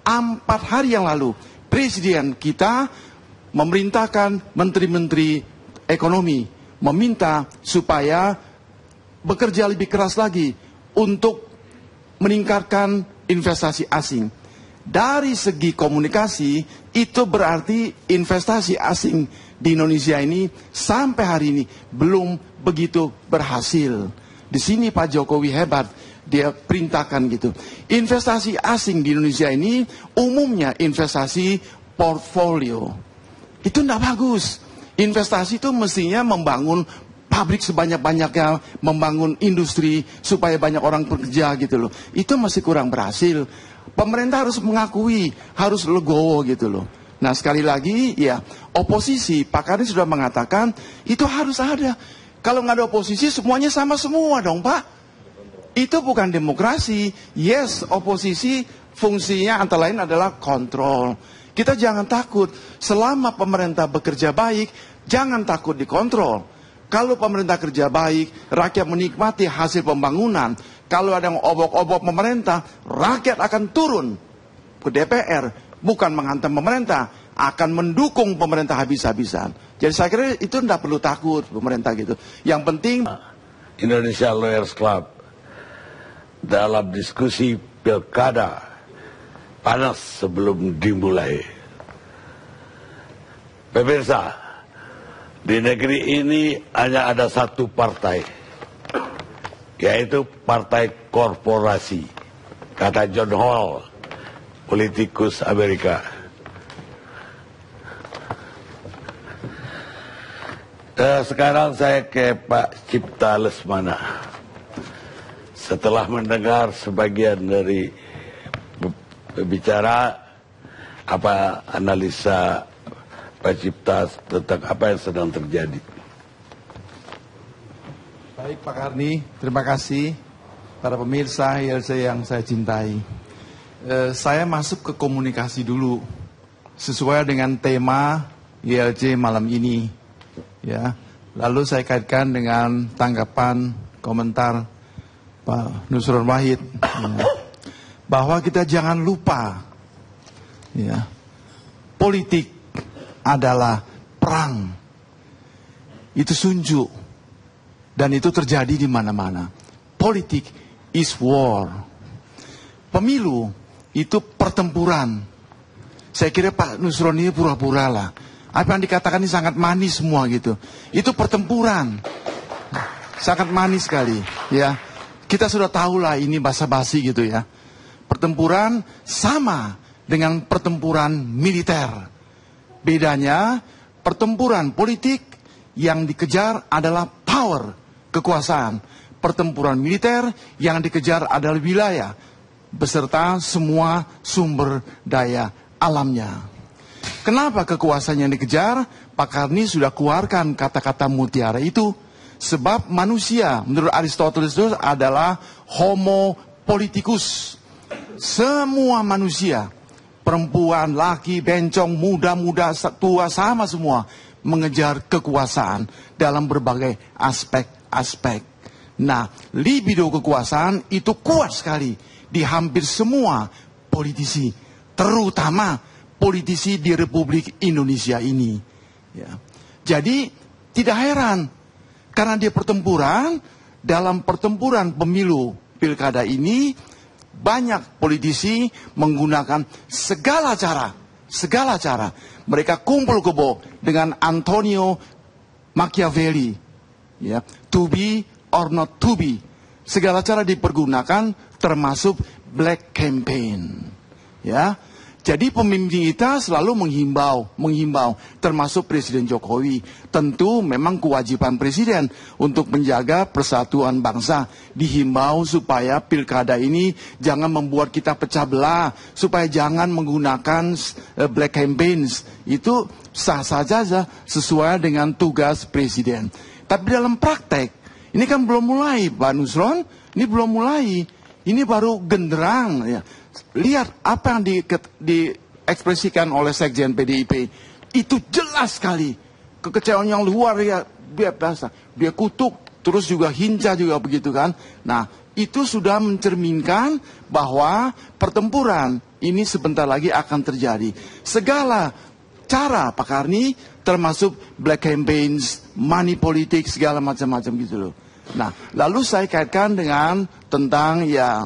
4 hari yang lalu, Presiden kita memerintahkan menteri-menteri ekonomi, meminta supaya bekerja lebih keras lagi untuk meningkatkan investasi asing. Dari segi komunikasi, itu berarti investasi asing di Indonesia ini sampai hari ini belum begitu berhasil. Di sini Pak Jokowi hebat, dia perintahkan gitu. Investasi asing di Indonesia ini umumnya investasi portfolio. Itu tidak bagus. Investasi itu mestinya membangun pabrik sebanyak-banyaknya, membangun industri supaya banyak orang bekerja gitu loh. Itu masih kurang berhasil. Pemerintah harus mengakui, harus legowo gitu loh. Nah sekali lagi ya, oposisi, Pak Karni sudah mengatakan itu harus ada. Kalau nggak ada oposisi semuanya sama semua dong Pak. Itu bukan demokrasi. Yes, oposisi fungsinya antara lain adalah kontrol. Kita jangan takut, selama pemerintah bekerja baik, jangan takut dikontrol. Kalau pemerintah kerja baik, rakyat menikmati hasil pembangunan. Kalau ada yang obok-obok pemerintah, rakyat akan turun ke DPR. Bukan menghantam pemerintah, akan mendukung pemerintah habis-habisan. Jadi saya kira itu tidak perlu takut pemerintah gitu. Yang penting Indonesia Lawyers Club dalam diskusi pilkada panas sebelum dimulai. Pemirsa, di negeri ini hanya ada satu partai, yaitu partai korporasi, kata John Hall, politikus Amerika. Sekarang saya ke Pak Cipta Lesmana. Setelah mendengar sebagian dari bicara, apa analisa Pak Cipta tentang apa yang sedang terjadi? baik Pak Karni, terima kasih para pemirsa ILC yang saya cintai. Saya masuk ke komunikasi dulu sesuai dengan tema ILC malam ini, ya. Lalu saya kaitkan dengan tanggapan komentar Pak Nusron Wahid, ya, bahwa kita jangan lupa, ya, politik adalah perang. Itu sunjuk dan itu terjadi di mana-mana. Politik is war. Pemilu itu pertempuran. Saya kira Pak Nusron ini pura-pura lah. Apa yang dikatakan ini sangat manis semua gitu. Itu pertempuran. Sangat manis sekali, ya. Kita sudah tahu lah ini basa-basi gitu ya. Pertempuran sama dengan pertempuran militer. Bedanya pertempuran politik yang dikejar adalah power, kekuasaan. Pertempuran militer yang dikejar adalah wilayah beserta semua sumber daya alamnya. Kenapa kekuasaan yang dikejar? Pak Karni sudah keluarkan kata-kata mutiara itu. Sebab manusia menurut Aristoteles itu adalah homo politicus. Semua manusia, perempuan, laki, bencong, muda, tua, sama semua mengejar kekuasaan dalam berbagai aspek-aspek. Nah, libido kekuasaan itu kuat sekali di hampir semua politisi, terutama politisi di Republik Indonesia ini. Ya. Jadi tidak heran karena dia pertempuran, dalam pertempuran pemilu pilkada ini banyak politisi menggunakan segala cara. Mereka kumpul kebo dengan Antonio Machiavelli, ya, to be or not to be. Segala cara dipergunakan, termasuk black campaign, ya. Jadi pemimpin kita selalu menghimbau, termasuk Presiden Jokowi. Tentu memang kewajiban Presiden untuk menjaga persatuan bangsa. Dihimbau supaya pilkada ini jangan membuat kita pecah belah, supaya jangan menggunakan black campaigns. Itu sah saja sesuai dengan tugas Presiden. Tapi dalam praktek, ini kan belum mulai Pak Nusron, ini belum mulai. Ini baru genderang, ya. Lihat apa yang diekspresikan oleh Sekjen PDIP. Itu jelas sekali. Kekecewaan yang luar biasa. Dia kutuk, terus juga hinca juga begitu kan. Nah, itu sudah mencerminkan bahwa pertempuran ini sebentar lagi akan terjadi. Segala cara Pak Karni, termasuk black campaigns, money politik, segala macam-macam gitu loh. Nah, lalu saya kaitkan dengan tentang ya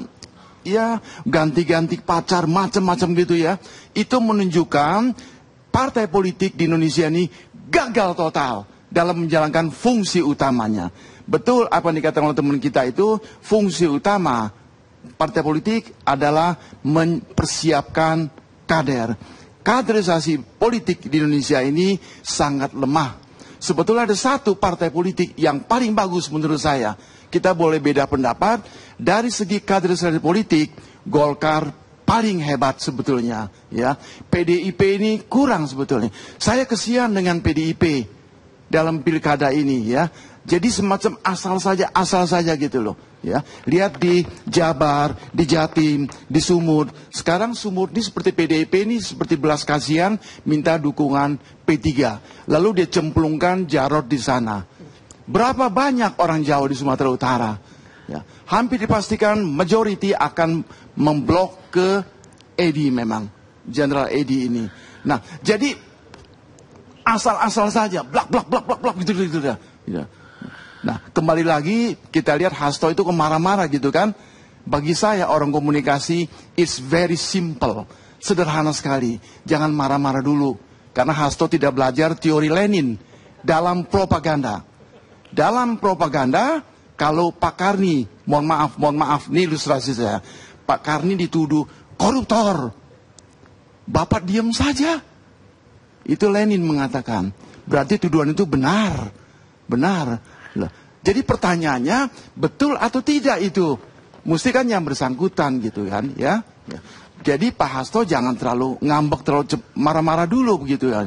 ganti-ganti pacar macam-macam gitu ya. Itu menunjukkan partai politik di Indonesia ini gagal total dalam menjalankan fungsi utamanya. Betul apa yang dikatakan oleh teman kita itu, fungsi utama partai politik adalah mempersiapkan kader. Kaderisasi politik di Indonesia ini sangat lemah. Sebetulnya ada satu partai politik yang paling bagus menurut saya. Kita boleh beda pendapat. Dari segi kaderisasi politik, Golkar paling hebat sebetulnya. Ya, PDIP ini kurang sebetulnya. Saya kesian dengan PDIP dalam pilkada ini ya. Jadi semacam asal saja gitu loh. Ya, lihat di Jabar, di Jatim, di Sumut. Sekarang Sumut ini seperti PDIP ini seperti belas kasihan minta dukungan P3. Lalu dia cemplungkan Jarod di sana. Berapa banyak orang Jawa di Sumatera Utara? Ya, hampir dipastikan majority akan memblok ke Edi memang, Jenderal Edi ini. Nah, jadi asal-asal saja, blak gitu. Ya. Nah, kembali lagi kita lihat Hasto itu marah-marah gitu kan. Bagi saya orang komunikasi it's very simple, sederhana sekali. Jangan marah-marah dulu, karena Hasto tidak belajar teori Lenin dalam propaganda. Dalam propaganda, kalau Pak Karni, mohon maaf, ini ilustrasi saya. Pak Karni dituduh koruptor, Bapak diam saja. Itu Lenin mengatakan. Berarti tuduhan itu benar. Jadi pertanyaannya, betul atau tidak itu? Mesti kan yang bersangkutan gitu kan, ya. Jadi Pak Hasto jangan terlalu ngambek, terlalu marah-marah dulu begitu ya.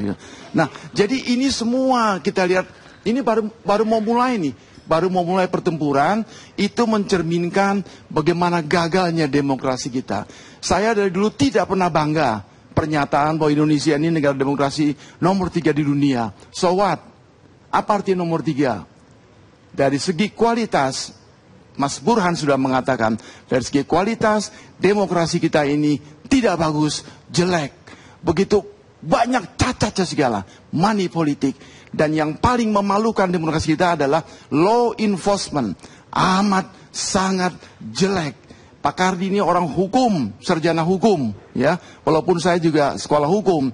Nah, jadi ini semua kita lihat, ini baru mau mulai nih. Baru mau mulai pertempuran, itu mencerminkan bagaimana gagalnya demokrasi kita. Saya dari dulu tidak pernah bangga pernyataan bahwa Indonesia ini negara demokrasi nomor 3 di dunia. So what? Apa arti nomor 3? Dari segi kualitas, Mas Burhan sudah mengatakan, dari segi kualitas, demokrasi kita ini tidak bagus, jelek. Begitu banyak cacatnya segala, money politik. Dan yang paling memalukan demokrasi kita adalah law enforcement. Amat sangat jelek. Pak Kardi ini orang hukum, sarjana hukum. Ya, walaupun saya juga sekolah hukum,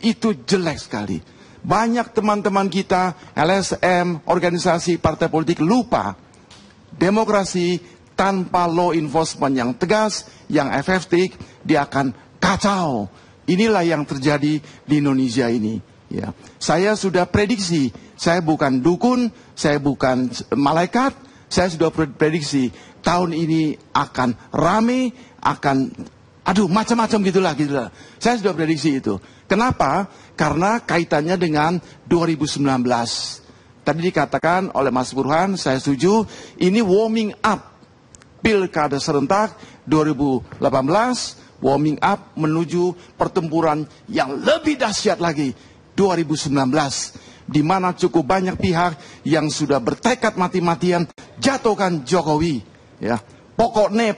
itu jelek sekali. Banyak teman-teman kita, LSM, organisasi partai politik lupa. Demokrasi tanpa law enforcement yang tegas, yang efektif, dia akan kacau. Inilah yang terjadi di Indonesia ini. Ya, saya sudah prediksi. Saya bukan dukun, saya bukan malaikat. Saya sudah prediksi tahun ini akan rame, akan macam-macam gitulah. Saya sudah prediksi itu. Kenapa? Karena kaitannya dengan 2019. Tadi dikatakan oleh Mas Burhan, saya setuju, ini warming up pilkada serentak 2018, warming up menuju pertempuran yang lebih dahsyat lagi 2019, di mana cukup banyak pihak yang sudah bertekad mati-matian jatuhkan Jokowi. Ya, pokoknya.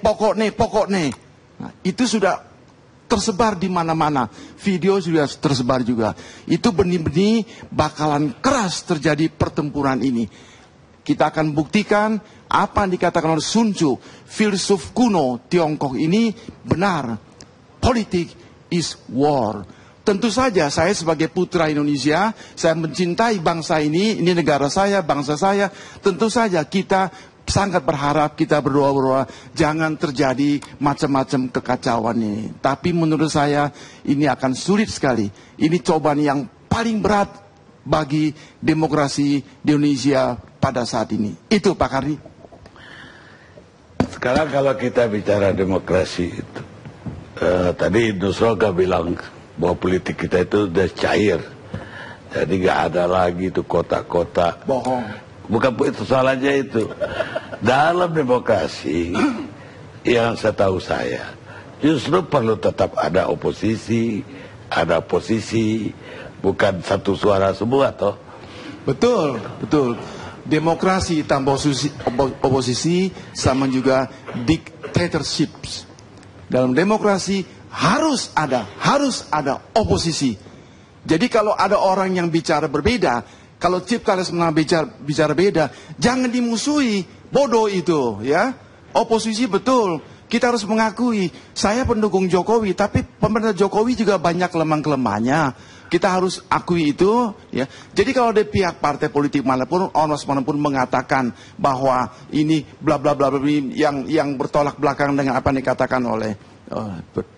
Nah, itu sudah tersebar di mana-mana. Video sudah tersebar juga. Itu benih-benih bakalan keras terjadi pertempuran ini. Kita akan buktikan apa yang dikatakan oleh Sun Tzu, filsuf kuno Tiongkok ini benar. Politik is war. Tentu saja saya sebagai putra Indonesia, saya mencintai bangsa ini negara saya, bangsa saya. Tentu saja kita sangat berharap, kita berdoa jangan terjadi macam-macam kekacauan ini. Tapi menurut saya ini akan sulit sekali. Ini cobaan yang paling berat bagi demokrasi di Indonesia pada saat ini. Itu Pak Karni. Sekarang kalau kita bicara demokrasi itu, tadi Nusroga bilang bahwa politik kita itu sudah cair. Jadi nggak ada lagi itu kotak-kotak. Bohong. Bukan itu salahnya itu. Dalam demokrasi yang setahu saya justru perlu tetap ada oposisi, ada posisi, bukan satu suara semua toh. Betul. Demokrasi tanpa oposisi sama juga dictatorships. Dalam demokrasi harus ada oposisi. Jadi kalau ada orang yang bicara berbeda, kalau Chief Carles menang bicara beda, jangan dimusuhi, bodoh itu, ya. Oposisi betul, kita harus mengakui, saya pendukung Jokowi, tapi pemerintah Jokowi juga banyak kelemahan-kelemahannya. Kita harus akui itu, ya. Jadi kalau ada pihak partai politik manapun, ormas manapun mengatakan bahwa ini bla bla bla bla yang bertolak belakang dengan apa yang dikatakan oleh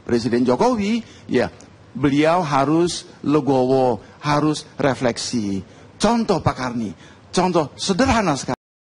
Presiden Jokowi, ya, beliau harus legowo, harus refleksi. Contoh Pak Karni, contoh sederhana sekali.